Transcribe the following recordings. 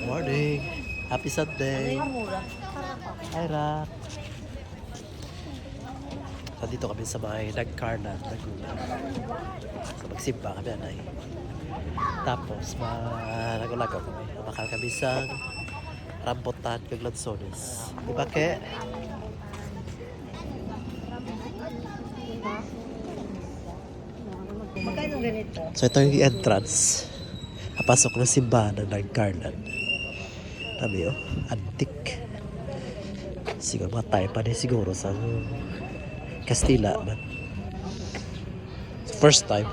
Morning. Happy Sunday. Hi, Rak. Nandito kami sa may nagkarnan, Laguna. So, magsimba kami, anay. Tapos, nagulago kami. Makal kami sa rambutan ng Lanzones. Diba, Ke? Magkano ganito? So, ito yung entrance. Napasok ng simbahan ng nagkarnan. Sabi, oh, antik. Siguro mga tayo pa rin siguro sa Kastila man. First time.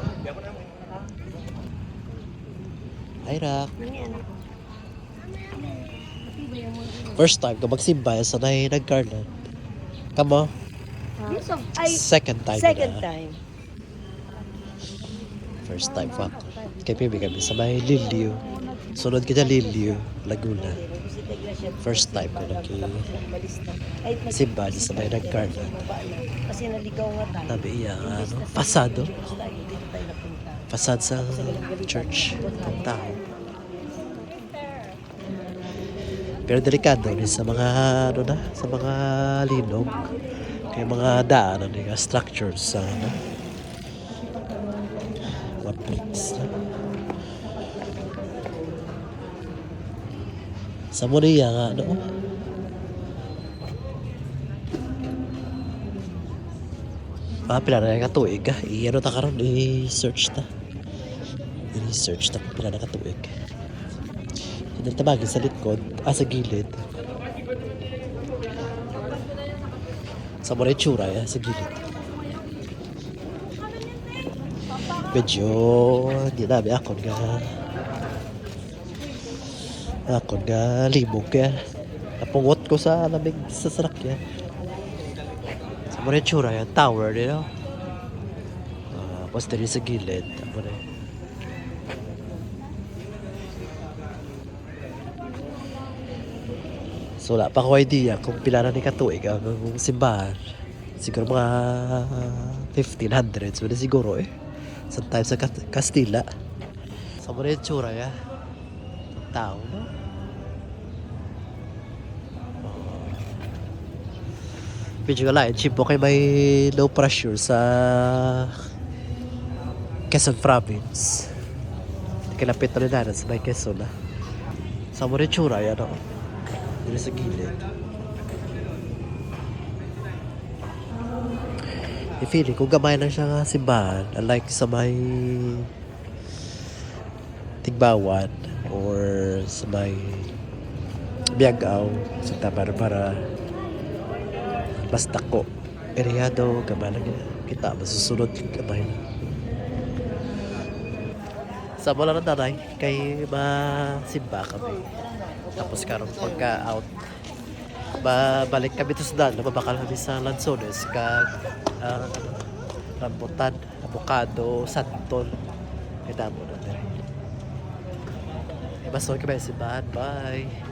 Hi, Rak. First time ka magsimba sa nagkarnan. Kamo? Second time. Second na. time. First time pa ako. Kaya pibi kami sa may Liliu. Sunod kita Liliu, Laguna. First time ko simba sa may nagkarnan. Kasi naligaw nga tayo. Tabi iya, pasado. Pasad sa church. Ang tao. Pero delikado rin sa mga sa mga linog. Kaya mga daan, structures sa mga bricks. Sa Moriya nga, pila na katuig ka. Ta karon, i-search ta. I-search ta pila na katuig. Hindi tabagin sa likod, sa gilid. Sa Moriya tsura, sa gilid. Medyo, hindi namin ako nga libog kaya napungot ko sa lamig sa sasakyan. Sa Moriya tsura, yung tower, tapos din sa gilid. So, wala pa ko idea kung pila na ni katuig ang simbahan. Siguro mga 1500s. Wala siguro Sometimes sa Kastila. Sa Moriya tsura, ang tao, no? Medyo wala. Chimpo kay may low pressure sa Quezon Province. Kinapit na rin sa may Quezon. Sa Moriya tsura, dito sa gilid. I-feeling kung gamay lang siya nga simbahan, unlike sa may Tigbawan or sa may Biagaw, sa Tabarbara, basta ko area daw, gamay lang kita masusunod gamay lang. Sa mula ng nanay, kay masimba kami. Tapos karon pagka-out, balik kami to sa daan, mabakal kami sa Lanzones, rambutan, avocado, santol. Kaya damo na rin. Baso kami sa simbahan. Bye!